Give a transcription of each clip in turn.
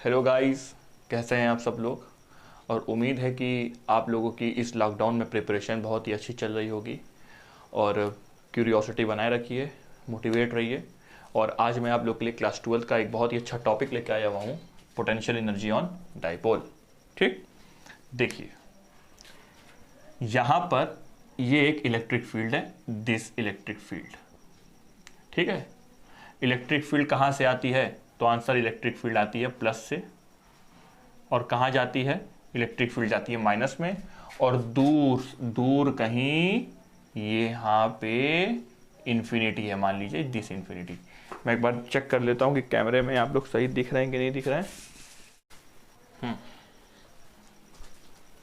Hello guys, कैसे हैं आप सब लोग। और उम्मीद है कि आप लोगों की इस लॉकडाउन में प्रिपरेशन बहुत ही अच्छी चल रही होगी और क्यूरियोसिटी बनाए रखिए, मोटिवेट रहिए। और आज मैं आप लोग के लिए क्लास 12 का एक बहुत ही अच्छा टॉपिक लेकर आया हुआ हूँ, पोटेंशियल एनर्जी ऑन डाइपोल। ठीक, देखिए यहाँ पर ये एक इलेक्ट्रिक फील्ड है, दिस इलेक्ट्रिक फील्ड। ठीक है, इलेक्ट्रिक फील्ड कहाँ से आती है? तो आंसर इलेक्ट्रिक फील्ड आती है प्लस से। और कहाँ जाती है? इलेक्ट्रिक फील्ड जाती है माइनस में। और दूर दूर कहीं ये यहाँ पे इन्फिनिटी है, मान लीजिए दिस इन्फिनिटी। मैं एक बार चेक कर लेता हूँ कि कैमरे में आप लोग सही दिख रहे हैं कि नहीं दिख रहे हैं।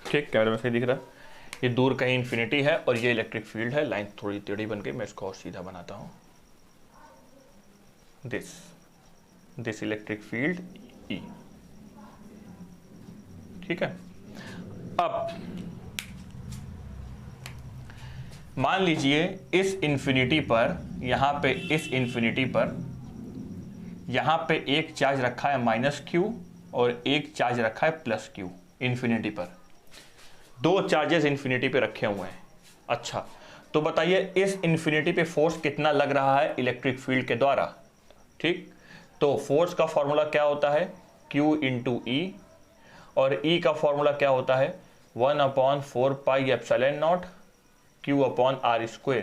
ठीक, कैमरे में सही दिख रहा है। ये दूर कहीं इन्फिनिटी है और ये इलेक्ट्रिक फील्ड है। लाइन थोड़ी टेढ़ी बन गई, मैं इसको और सीधा बनाता हूँ। This electric field E। ठीक है, अब मान लीजिए इस इंफिनिटी पर, यहां पे इस इंफिनिटी पर यहां पे एक चार्ज रखा है -Q और एक चार्ज रखा है +Q। इंफिनिटी पर दो चार्जेस इंफिनिटी पे रखे हुए हैं। अच्छा, तो बताइए इस इंफिनिटी पे फोर्स कितना लग रहा है इलेक्ट्रिक फील्ड के द्वारा। ठीक, तो फोर्स का फॉर्मूला क्या होता है? Q × E। और E का फॉर्मूला क्या होता है? 1/4πε0 Q/r²।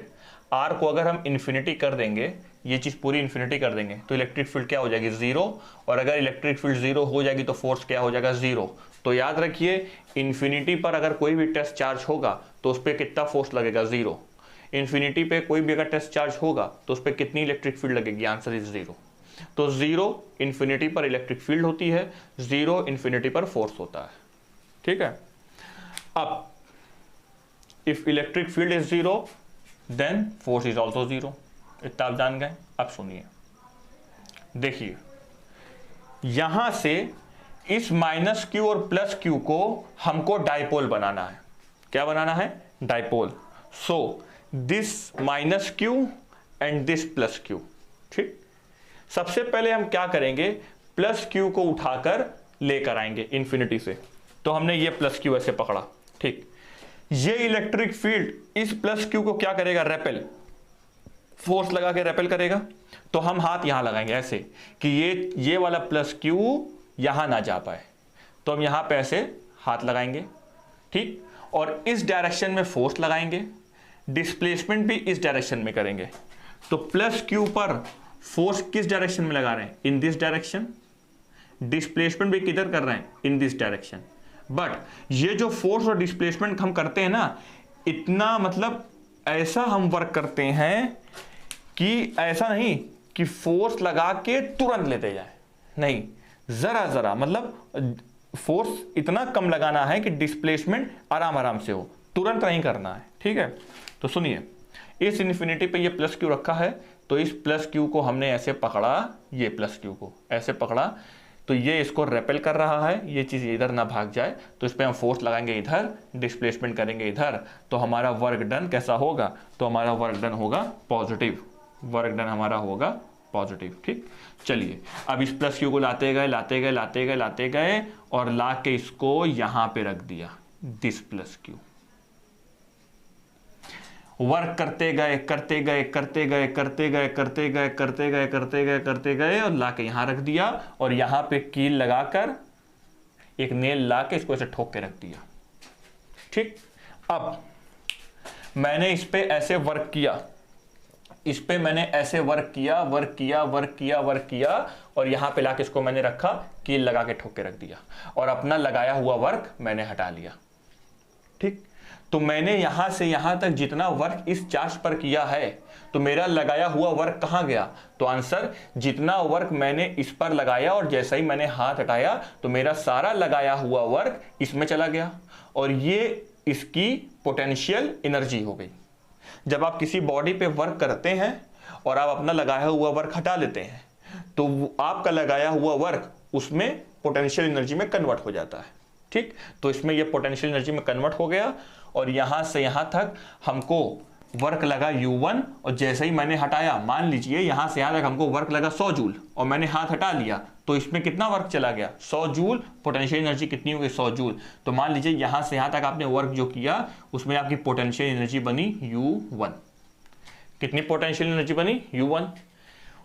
R को अगर हम इन्फिनिटी कर देंगे, ये चीज़ पूरी इन्फिनिटी कर देंगे, तो इलेक्ट्रिक फील्ड क्या हो जाएगी? 0। और अगर इलेक्ट्रिक फील्ड 0 हो जाएगी तो फोर्स क्या हो जाएगा? 0। तो याद रखिए, इन्फिनिटी पर अगर कोई भी टेस्ट चार्ज होगा तो उस पर कितना फोर्स लगेगा? 0। इन्फिनिटी पे कोई भी अगर टेस्ट चार्ज होगा तो उस पर कितनी इलेक्ट्रिक फील्ड लगेगी? Answer is 0। तो 0 इन्फिनिटी पर इलेक्ट्रिक फील्ड होती है, 0 इन्फिनिटी पर फोर्स होता है। ठीक है, अब if electric field is 0 then force is also 0। इतना आप जान गए। अब सुनिए, देखिए यहां से इस -Q और +Q को हमको डाइपोल बनाना है। क्या बनाना है? Dipole. So this -Q and this +Q। ठीक, सबसे पहले हम क्या करेंगे? +Q को उठाकर लेकर आएंगे इन्फिनिटी से। तो हमने ये +Q ऐसे पकड़ा। ठीक, ये इलेक्ट्रिक फील्ड इस +Q को क्या करेगा? रेपेल, फोर्स लगा के रेपेल करेगा। तो हम हाथ यहां लगाएंगे ऐसे कि ये वाला +Q यहां ना जा पाए। तो हम यहां पे ऐसे हाथ लगाएंगे। ठीक, और इस डायरेक्शन में फोर्स लगाएंगे, डिस्प्लेसमेंट भी इस डायरेक्शन में करेंगे। तो +Q पर फोर्स किस डायरेक्शन में लगा रहे हैं? In this direction. डिस्प्लेसमेंट भी किधर कर रहे हैं? In this direction. बट ये जो फोर्स और डिस्प्लेसमेंट हम करते हैं ना, इतना मतलब ऐसा हम वर्क करते हैं कि ऐसा नहीं कि फोर्स लगा के तुरंत लेते जाए, नहीं, जरा जरा मतलब फोर्स इतना कम लगाना है कि डिस्प्लेसमेंट आराम आराम से हो, तुरंत नहीं करना है। ठीक है, तो सुनिए, इस इन्फिनिटी पे ये +Q रखा है, तो इस +Q को हमने ऐसे पकड़ा, ये +Q को ऐसे पकड़ा, तो ये इसको रेपेल कर रहा है, ये चीज़ इधर ना भाग जाए। तो इस पर हम फोर्स लगाएंगे इधर, डिस्प्लेसमेंट करेंगे इधर, तो हमारा वर्क डन कैसा होगा? तो हमारा वर्क डन होगा पॉजिटिव। वर्क डन हमारा होगा पॉजिटिव। ठीक, चलिए अब इस +Q को लाते गए लाते गए लाते गए लाते गए और ला के इसको यहां पे रख दिया, दिस +Q। वर्क करते गए करते गए करते गए करते गए करते गए करते गए करते गए करते गए और ला के यहां रख दिया, और यहां पे कील लगाकर एक नेल ला के इसको ऐसे ठोक के रख दिया। ठीक, अब मैंने इस पे ऐसे वर्क किया, इस पे मैंने ऐसे वर्क किया वर्क किया वर्क किया वर्क किया, और यहां पे लाके इसको मैंने रखा, कील लगा के ठोक के रख दिया, और अपना लगाया हुआ वर्क मैंने हटा लिया। ठीक, तो मैंने यहां से यहां तक जितना वर्क इस चार्ज पर किया है, तो मेरा लगाया हुआ वर्क कहां गया? तो आंसर, जितना वर्क मैंने इस पर लगाया और जैसा ही मैंने हाथ हटाया तो मेरा सारा लगाया हुआ वर्क इसमें चला गया, और ये इसकी पोटेंशियल एनर्जी हो गई। जब आप किसी बॉडी पे वर्क करते हैं और आप अपना लगाया हुआ वर्क हटा लेते हैं, तो आपका लगाया हुआ वर्क उसमें पोटेंशियल एनर्जी में कन्वर्ट हो जाता है। ठीक, तो इसमें ये पोटेंशियल एनर्जी में कन्वर्ट हो गया, और यहां से यहां तक हमको वर्क लगा U1, और जैसे ही मैंने हटाया, मान लीजिए यहां से यहां तक हमको वर्क लगा 100 जूल, और मैंने हाथ हटा लिया तो इसमें कितना वर्क चला गया 100 जूल, पोटेंशियल एनर्जी कितनी हो गई 100 जूल। तो मान लीजिए यहां से यहां तक आपने वर्क जो किया उसमें आपकी पोटेंशियल एनर्जी बनी U1। कितनी पोटेंशियल एनर्जी बनी U1।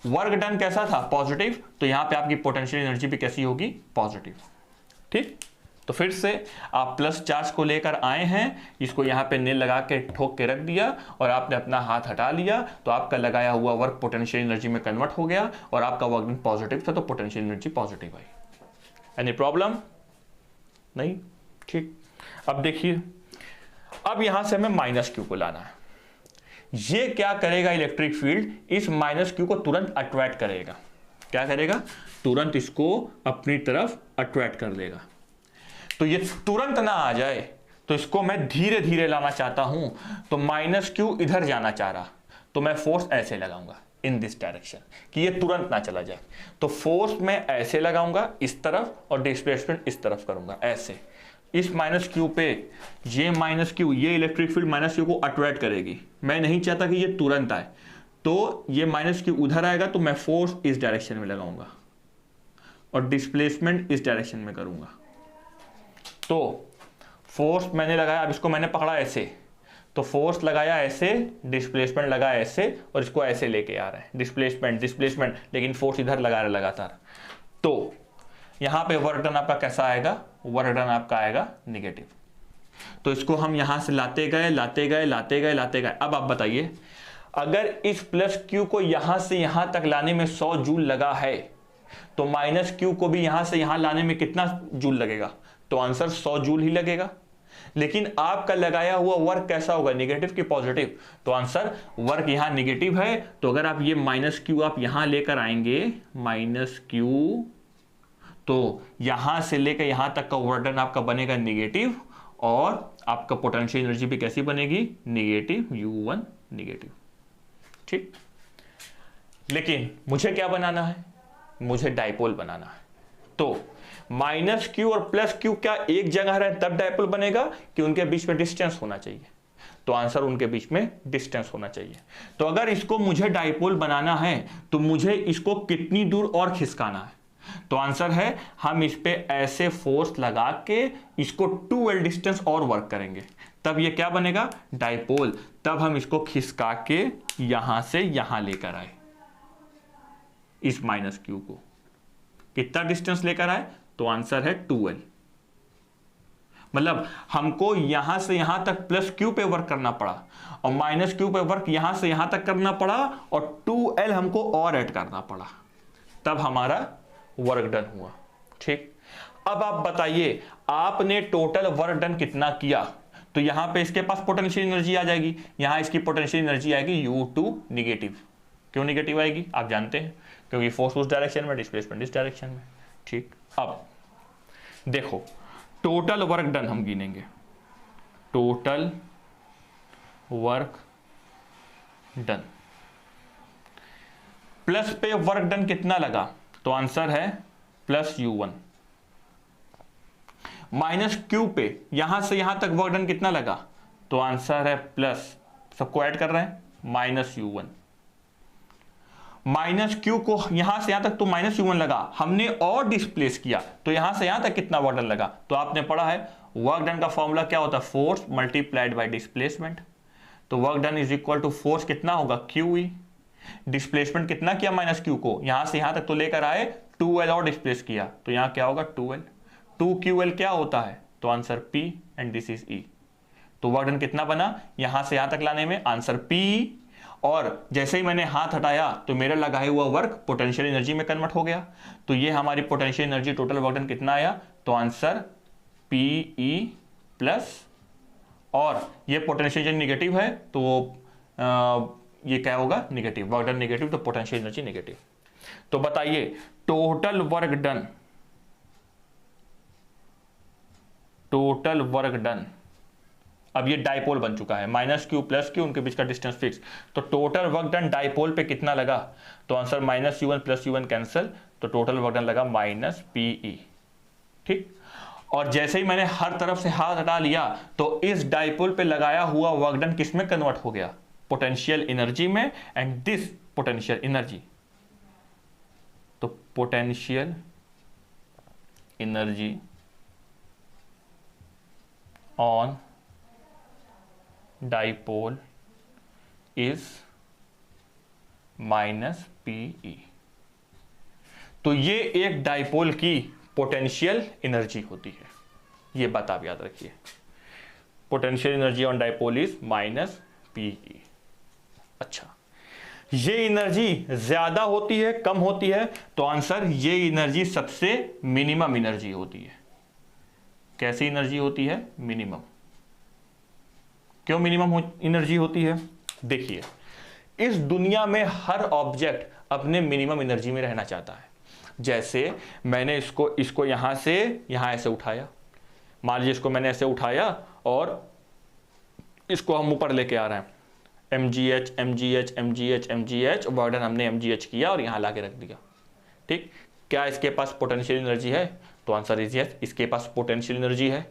वर्क डन कैसा था पॉजिटिव, तो यहां पे आपकी पोटेंशियल एनर्जी भी कैसी होगी पॉजिटिव। ठीक, तो फिर से आप प्लस चार्ज को लेकर आए हैं, इसको यहां पे नील लगा के ठोक के रख दिया और आपने अपना हाथ हटा लिया, तो आपका लगाया हुआ वर्क पोटेंशियल एनर्जी में कन्वर्ट हो गया और आपका वर्क डन पॉजिटिव था, तो पोटेंशियल एनर्जी पॉजिटिव आई। एनी प्रॉब्लम नहीं। ठीक, अब देखिए, अब यहां से हमें माइनस क्यू को लाना है। ये क्या करेगा, इलेक्ट्रिक फील्ड इस माइनस क्यू को तुरंत अट्रैक्ट करेगा। क्या करेगा, तुरंत इसको अपनी तरफ अट्रैक्ट कर देगा। तो ये तुरंत ना आ जाए, तो इसको मैं धीरे धीरे लाना चाहता हूं, तो माइनस क्यू इधर जाना चाह रहा, तो मैं फोर्स ऐसे लगाऊंगा इन दिस डायरेक्शन कि ये तुरंत ना चला जाए। तो फोर्स मैं ऐसे लगाऊंगा इस तरफ और डिस्प्लेसमेंट इस तरफ करूंगा ऐसे। इस माइनस क्यू पे ये माइनस क्यू, ये इलेक्ट्रिक फील्ड माइनस क्यू को अट्रैक्ट करेगी। मैं नहीं चाहता कि ये तुरंत आए, तो ये माइनस क्यू उधर आएगा, तो मैं फोर्स इस डायरेक्शन में लगाऊंगा और डिस्प्लेसमेंट इस डायरेक्शन में करूंगा। तो फोर्स मैंने लगाया, अब इसको मैंने पकड़ा ऐसे, तो फोर्स लगाया ऐसे, डिस्प्लेसमेंट लगाया ऐसे और इसको ऐसे लेके आ रहा है, डिस्प्लेसमेंट डिस्प्लेसमेंट, लेकिन फोर्स इधर लगा रहा है लगातार। तो यहां पे वर्क डन आपका कैसा आएगा, वर्क डन आपका आएगा निगेटिव। तो इसको हम यहां से लाते गए लाते गए लाते गए लाते गए। अब आप बताइए, अगर इस प्लस क्यू को यहां से यहां तक लाने में 100 जूल लगा है, तो माइनस क्यू को भी यहां से यहां लाने में कितना जूल लगेगा, तो आंसर 100 जूल ही लगेगा। लेकिन आपका लगाया हुआ वर्क कैसा होगा, निगेटिव कि पॉजिटिव, तो आंसर वर्क यहां निगेटिव है। तो अगर आप ये माइनस क्यू आप यहां लेकर आएंगे, माइनस क्यू, तो यहां से लेकर यहां तक का वर्क डन आपका बनेगा निगेटिव और आपका पोटेंशियल एनर्जी भी कैसी बनेगी, निगेटिव, U1 निगेटिव। ठीक, लेकिन मुझे क्या बनाना है, मुझे डाइपोल बनाना है। तो माइनस क्यू और प्लस क्यू क्या एक जगह रहे तब डाइपोल बनेगा कि उनके बीच में डिस्टेंस होना चाहिए, तो आंसर उनके बीच में डिस्टेंस होना चाहिए। तो अगर इसको मुझे डाइपोल बनाना है तो मुझे इसको कितनी दूर और खिसकाना है, तो आंसर है हम इस पे ऐसे फोर्स लगा के इसको 2L डिस्टेंस और वर्क करेंगे, तब ये क्या बनेगा, डाइपोल। तब हम इसको खिसका के यहां से यहां लेकर आए, इस माइनस क्यू को कितना डिस्टेंस लेकर आए, तो आंसर है 2L। मतलब हमको यहां से यहां तक प्लस क्यू पे वर्क करना पड़ा और माइनस क्यू पे वर्क यहां से यहां तक करना पड़ा और 2L हमको और ऐड करना पड़ा, तब हमारा वर्क डन हुआ। ठीक, अब आप बताइए आपने टोटल वर्क डन कितना किया, तो यहां पे इसके पास पोटेंशियल एनर्जी आ जाएगी, यहां इसकी पोटेंशियल एनर्जी आएगी U2 निगेटिव। क्यों निगेटिव आएगी, आप जानते हैं, क्योंकि फोर्स उस डायरेक्शन में, डिस्प्लेसमेंट इस डायरेक्शन में। ठीक, अब देखो टोटल वर्क डन हम गिनेंगे, टोटल वर्क डन, प्लस पे वर्क डन कितना लगा, तो आंसर है प्लस U1। माइनस क्यू पे यहां से यहां तक वर्क डन कितना लगा, तो आंसर है प्लस, सबको ऐड कर रहे हैं, माइनस U1। माइनस क्यू को यहां से यहां तक तो माइनस U1 लगा, हमने और डिस्प्लेस किया, तो यहां से यहां तक कितना वर्क डन लगा, तो आपने पढ़ा है वर्क डन का फॉर्मूला क्या होता है, फोर्स मल्टीप्लाइड बाय डिस्प्लेसमेंट। तो work done is equal to force कितना होगा, QE, डिस्प्लेसमेंट कितना किया माइनस क्यू को, यहां से यहां तक तो लेकर आए, 2L और डिस्प्लेस किया, तो यहां क्या होगा 2L। 2QL क्या होता है, तो answer P and this is E। तो वर्क डन कितना बना, यहां से यहां तक लाने में आंसर P, और जैसे ही मैंने हाथ हटाया तो मेरा लगाया हुआ वर्क पोटेंशियल एनर्जी में कन्वर्ट हो गया, तो ये हमारी potential energy total work done कितना आया, तो आंसर PE प्लस, और ये पोटेंशियल एनर्जी निगेटिव है तो ये क्या होगा, निगेटिव, वर्क डन निगेटिव, तो पोटेंशियल एनर्जी निगेटिव। तो बताइए total work done, total work done, अब ये डाइपोल बन चुका है, माइनस क्यू प्लस क्यू, उनके बीच का डिस्टेंस फिक्स, तो टोटल वर्क डन डाइपोल पे कितना लगा, तो answer minus U1 plus U1 cancel, तो टोटल वर्क डन लगा माइनस PE। ठीक, और जैसे ही मैंने हर तरफ से हाथ हटा लिया तो इस डाइपोल पे लगाया हुआ वर्क डन किस में कन्वर्ट हो गया, पोटेंशियल एनर्जी में, एंड दिस पोटेंशियल एनर्जी, तो potential energy on dipole is minus PE। तो ये एक डाइपोल की पोटेंशियल एनर्जी होती है, ये बात आप याद रखिए। Potential energy on dipole is minus PE। अच्छा, ये एनर्जी ज्यादा होती है कम होती है? तो आंसर, ये एनर्जी सबसे मिनिमम एनर्जी होती है। कैसी एनर्जी होती है? मिनिमम। क्यों मिनिमम एनर्जी होती है? देखिए, इस दुनिया में हर ऑब्जेक्ट अपने मिनिमम एनर्जी में रहना चाहता है। जैसे मैंने इसको यहां से यहां ऐसे उठाया, मान लीजिए इसको मैंने ऐसे उठाया और इसको हम ऊपर लेके आ रहे हैं, mgh mgh mgh mgh, burden हमने mgh किया और यहां लाके रख दिया। ठीक, क्या इसके पास पोटेंशियल एनर्जी है? तो आंसर इज यस, इसके पास पोटेंशियल एनर्जी है।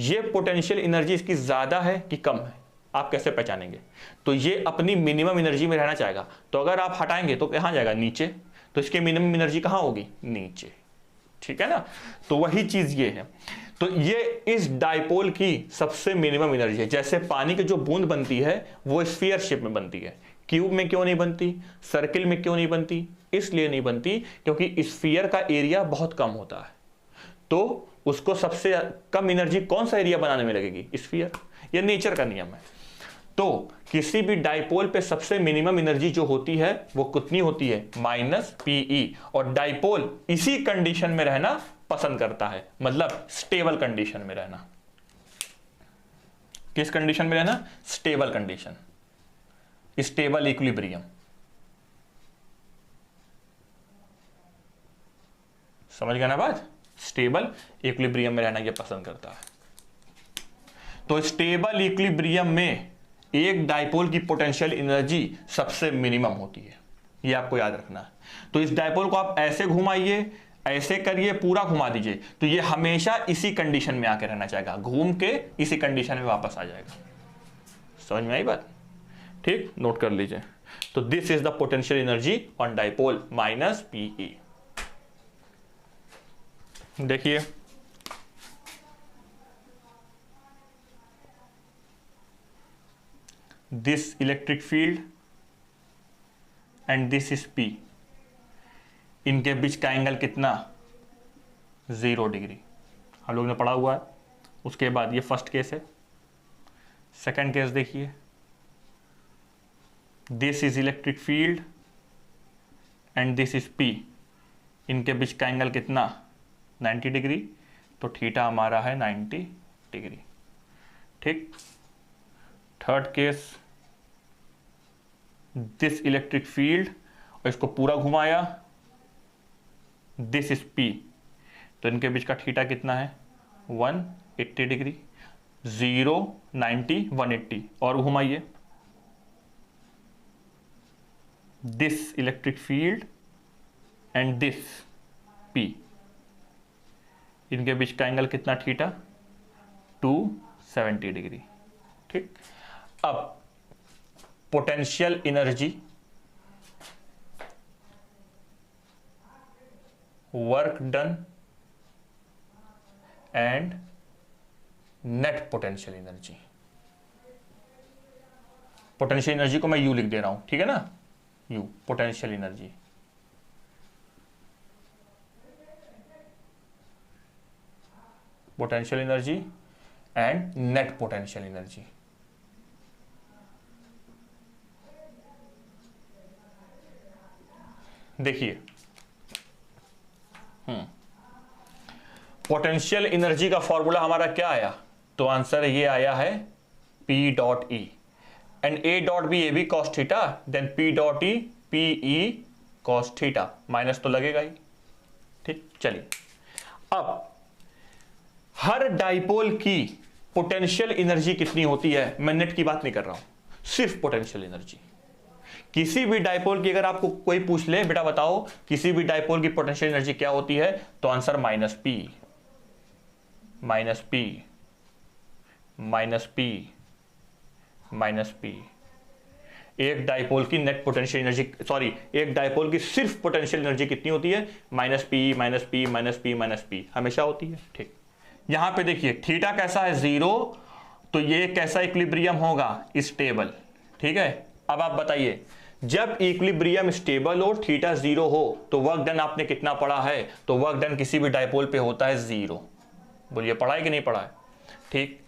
ये पोटेंशियल एनर्जी इसकी ज्यादा है कि कम है, आप कैसे पहचानेंगे? तो ये अपनी मिनिमम एनर्जी में रहना चाहेगा, तो अगर आप हटाएंगे तो कहां जाएगा? नीचे। तो इसकी मिनिमम एनर्जी कहां होगी? नीचे। ठीक है ना? तो वही चीज ये है। तो ये इस डाइपोल की सबसे मिनिमम एनर्जी है। जैसे पानी की जो बूंद बनती है वो स्फीयर शेप में बनती है, क्यूब में क्यों नहीं बनती, सर्किल में क्यों नहीं बनती? इसलिए नहीं बनती क्योंकि स्फीयर का एरिया बहुत कम होता है, तो उसको सबसे कम एनर्जी कौन सा एरिया बनाने में लगेगी? स्फीयर। ये नेचर का नियम है। तो किसी भी डाइपोल पे सबसे मिनिमम एनर्जी जो होती है वो कितनी होती है? Minus PE। और डाइपोल इसी कंडीशन में रहना पसंद करता है, मतलब स्टेबल कंडीशन में रहना। किस कंडीशन में रहना? Stable condition, stable equilibrium. समझ गया ना बात? स्टेबल इक्विलिब्रियम में रहना ये पसंद करता है। तो स्टेबल इक्विलिब्रियम में एक डाइपोल की पोटेंशियल एनर्जी सबसे मिनिमम होती है, ये आपको याद रखना है। तो इस डाइपोल को आप ऐसे घुमाइए, ऐसे करिए, पूरा घुमा दीजिए, तो ये हमेशा इसी कंडीशन में आके रहना चाहेगा, घूम के इसी कंडीशन में वापस आ जाएगा। समझ में आई बात? ठीक, नोट कर लीजिए। तो this is the potential energy on dipole minus PE। देखिए, this electric field and this is P, इनके बीच का एंगल कितना? 0 डिग्री। हम लोग ने पढ़ा हुआ है। उसके बाद ये फर्स्ट केस है। सेकंड केस देखिए, this is electric field and this is P, इनके बीच का एंगल कितना? 90 डिग्री। तो थीटा हमारा है 90 डिग्री। ठीक। Third case, this electric field और इसको पूरा घुमाया, दिस इज P, तो इनके बीच का थीटा कितना है? 180 डिग्री। 0 90 180, और घुमाइए, this electric field and this P, इनके बीच का एंगल कितना? Theta 270 degree. ठीक। अब potential energy, work done and net potential energy. Potential energy को मैं U लिख दे रहा हूं, ठीक है ना? U, potential energy. Potential energy and net potential energy. देखिए, पोटेंशियल एनर्जी का फॉर्मूला हमारा क्या आया? तो आंसर ये आया है P dot E and A dot B, A भी cos theta, then P dot E PE cos theta, minus तो लगेगा ही। ठीक, चलिए, अब हर डाइपोल की पोटेंशियल एनर्जी कितनी होती है? मैं नेट की बात नहीं कर रहा हूं, सिर्फ पोटेंशियल एनर्जी। किसी भी डाइपोल की अगर आपको कोई पूछ ले, बेटा बताओ किसी भी डाइपोल की पोटेंशियल एनर्जी क्या होती है, तो answer minus P, minus P, minus P, minus P। एक डाइपोल की नेट पोटेंशियल एनर्जी, सॉरी, एक डाइपोल की सिर्फ पोटेंशियल एनर्जी कितनी होती है? Minus P minus P minus P minus P हमेशा होती है। ठीक, यहां पे देखिए थीटा कैसा है? 0, तो ये कैसा इक्विलिब्रियम होगा? स्टेबल। ठीक है, अब आप बताइए, जब इक्विलिब्रियम स्टेबल हो, थीटा 0 हो, तो वर्क डन आपने कितना पढ़ा है? तो वर्क डन किसी भी डाइपोल पे होता है 0। बोलिए पढ़ा है कि नहीं पढ़ा है? ठीक,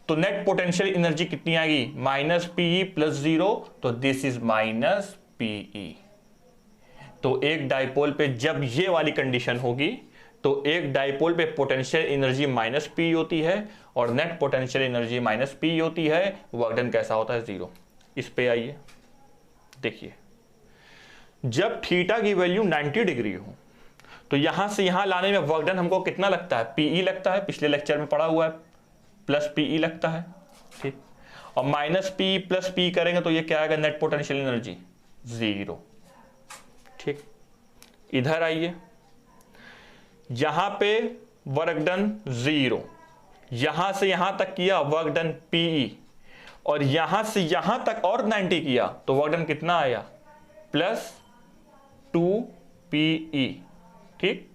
तो नेट पोटेंशियल एनर्जी कितनी आएगी? माइनस पीई प्लस 0, तो दिस इज माइनस पीई। तो एक डाइपोल पे जब ये वाली कंडीशन होगी तो एक डाइपोल पे पोटेंशियल एनर्जी माइनस पी होती है और net potential energy minus P होती है। वर्क डन कैसा होता है? 0। इस पे आइए, देखिए, जब थीटा की वैल्यू 90 डिग्री हो तो यहां से यहां लाने में वर्क डन हमको कितना लगता है? पीई लगता है, पिछले लेक्चर में पढ़ा हुआ है, प्लस पीई लगता है। ठीक, और माइनस पी प्लस पी करेंगे तो ये क्या आएगा? Net potential energy 0। ठीक, इधर आइए, यहां पे वर्क डन 0, यहां से यहां तक किया वर्क डन पीई, और यहां से यहां तक और 90 किया तो वर्क डन कितना आया? Plus 2 PE. ठीक,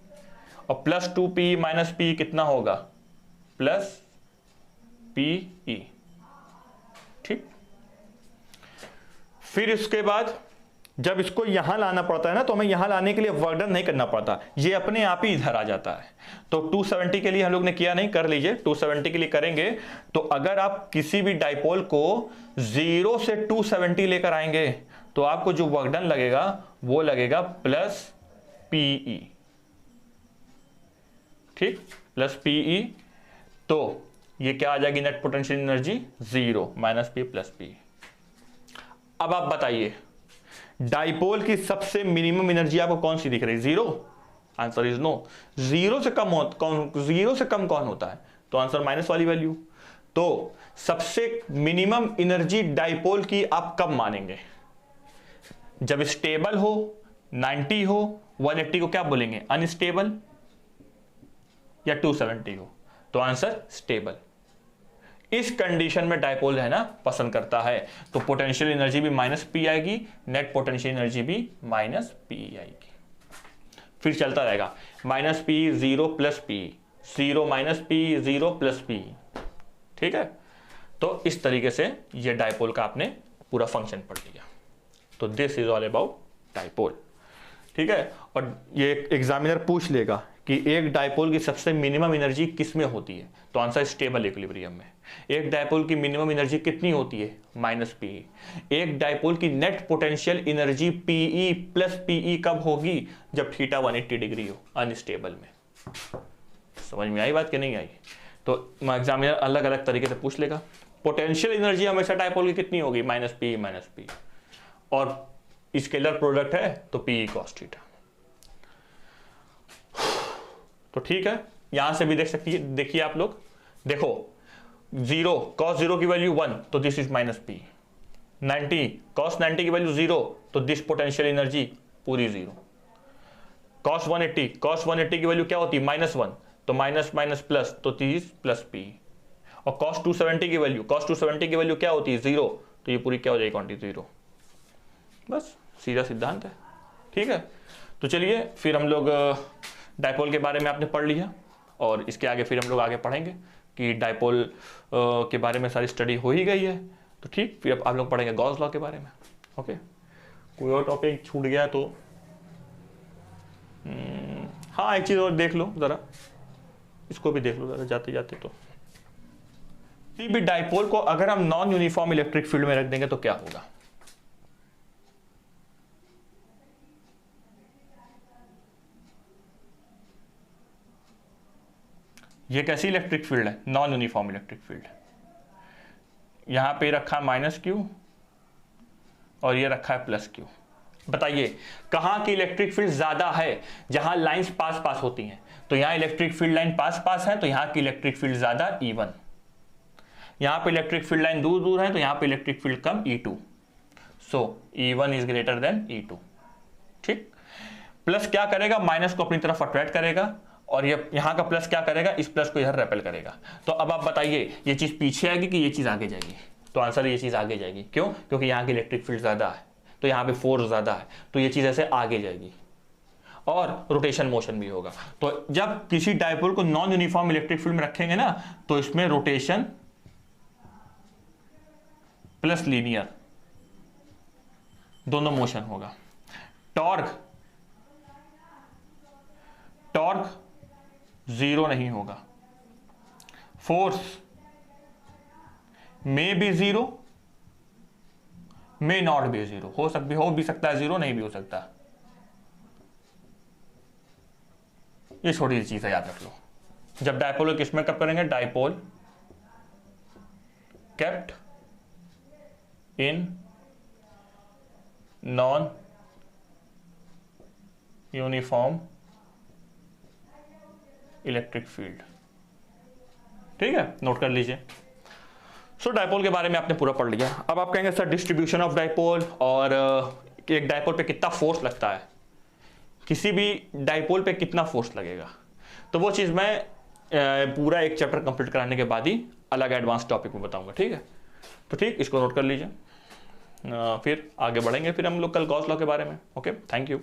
और प्लस 2 पी माइनस पी कितना होगा? Plus PE. ठीक, फिर इसके बाद जब इसको यहां लाना पड़ता है ना, तो हमें यहां लाने के लिए वर्क डन नहीं करना पड़ता, ये अपने आप ही इधर आ जाता है। तो 270 के लिए हम लोग ने किया नहीं, कर लीजिए। 270 के लिए करेंगे तो अगर आप किसी भी डाइपोल को 0 से 270 लेकर आएंगे तो आपको जो वर्क डन लगेगा वो लगेगा प्लस पीई। ठीक, प्लस पीई, तो ये क्या आ जाएगी? Net potential energy 0 minus P plus P. अब आप बताइए, डाइपोल की सबसे मिनिमम एनर्जी आपको कौन सी दिख रही? 0? Answer is no. 0 से कम कौन होता है? तो आंसर माइनस वाली वैल्यू। तो सबसे मिनिमम एनर्जी डाइपोल की आप कब मानेंगे? जब स्टेबल हो, 90 हो, 180 को क्या बोलेंगे? अनस्टेबल, या 270 हो? तो आंसर स्टेबल। इस कंडीशन में डाइपोल रहना पसंद करता है, तो पोटेंशियल एनर्जी भी माइनस पी आएगी, नेट पोटेंशियल एनर्जी भी माइनस पी आएगी। फिर चलता रहेगा minus P 0 plus P, 0 minus P 0 plus P. ठीक है, तो इस तरीके से ये डाइपोल का आपने पूरा फंक्शन पढ़ लिया। तो this is all about dipole. ठीक है, और ये एग्जामिनर पूछ लेगा कि एक डाइपोल की सबसे मिनिमम एनर्जी किस में होती है? तो आंसर स्टेबल इक्विलिब्रियम में। एक डाइपोल की मिनिमम एनर्जी कितनी होती है? Minus PE. एक डाइपोल की net potential energy PE plus PE कब होगी? जब थीटा 180 डिग्री हो, अनस्टेबल में। समझ में आई बात कि नहीं आई? तो एग्जामिनर अलग अलग तरीके से पूछ लेगा। पोटेंशियल एनर्जी हमेशा डाइपोल की कितनी होगी? माइनस पी, और स्केलर प्रोडक्ट है तो पीई कॉस थीटा। तो ठीक है, यहां से भी देख सकती है, देखिए आप लोग, देखो 0 cos 0 की वैल्यू 1, तो this is minus P. 90 cos 90 की वैल्यू 0, तो दिस पोटेंशियल एनर्जी पूरी 0। cos 180 की वैल्यू क्या होती है? -1, तो माइनस माइनस प्लस, तो दिस प्लस पी। और cos 270 की वैल्यू क्या होती है? 0, तो ये पूरी क्या हो जाएगी? क्वांटिटी 0। बस सीधा सिद्धांत है। ठीक है, तो चलिए फिर हम लोग डाइपोल के बारे में आपने पढ़ लिया, और इसके आगे फिर हम लोग आगे पढ़ेंगे कि डाइपोल के बारे में सारी स्टडी हो ही गई है। तो ठीक, फिर आप लोग पढ़ेंगे गॉस लॉ के बारे में। ओके, कोई और टॉपिक छूट गया तो हाँ, एक चीज़ और देख लो ज़रा, इसको भी देख लो ज़रा जाते जाते। तो किसी भी डाइपोल को अगर हम नॉन यूनिफॉर्म इलेक्ट्रिक फील्ड में रख देंगे तो क्या होगा? ये कैसी इलेक्ट्रिक फील्ड है? Non uniform electric field. यहां पे रखा माइनस क्यू और ये रखा है प्लस क्यू। बताइए कहां की इलेक्ट्रिक फील्ड ज्यादा है? जहां लाइंस पास पास होती हैं, तो यहां इलेक्ट्रिक फील्ड लाइन पास पास है, तो यहां की इलेक्ट्रिक फील्ड ज्यादा E1। यहां पे इलेक्ट्रिक फील्ड लाइन दूर दूर है, तो यहां पे electric field come E2। So E1 is greater than E2। ठीक, प्लस क्या करेगा? माइनस को अपनी तरफ अट्रैक्ट करेगा, और ये यहां का प्लस क्या करेगा? इस प्लस को इधर रेपेल करेगा। तो अब आप बताइए ये चीज पीछे आएगी कि ये चीज आगे जाएगी? तो तो आंसर ये चीज़ आगे जाएगी। क्यों? क्योंकि यहाँ की इलेक्ट्रिक फील्ड ज़्यादा है, तो यहाँ पे फोर्स ज़्यादा है, तो ये चीज़ ऐसे आगे जाएगी और रोटेशन मोशन भी होगा। तो जब किसी डायपोल को नॉन यूनिफॉर्म इलेक्ट्रिक फील्ड में रखेंगे ना, तो इसमें रोटेशन प्लस लीनियर दोनों मोशन होगा। टॉर्क जीरो नहीं होगा, फोर्स में भी जीरो, मे नॉट भी जीरो, हो भी सकता है जीरो, नहीं भी हो सकता। ये छोटी सी चीज है, याद रख लो। जब डायपोल किस में कब करेंगे? Dipole kept in non uniform electric field. ठीक है, नोट कर लीजिए। सो डायपोल के बारे में आपने पूरा पढ़ लिया। अब आप कहेंगे सर डिस्ट्रीब्यूशन ऑफ डायपोल और एक डायपोल पे कितना फोर्स लगता है, किसी भी डायपोल पे कितना फोर्स लगेगा, तो वो चीज़ मैं पूरा एक चैप्टर कंप्लीट कराने के बाद ही अलग एडवांस टॉपिक में बताऊंगा। ठीक है, तो ठीक, इसको नोट कर लीजिए। फिर आगे बढ़ेंगे फिर हम लोग कल गॉस लॉ के बारे में। Okay, thank you.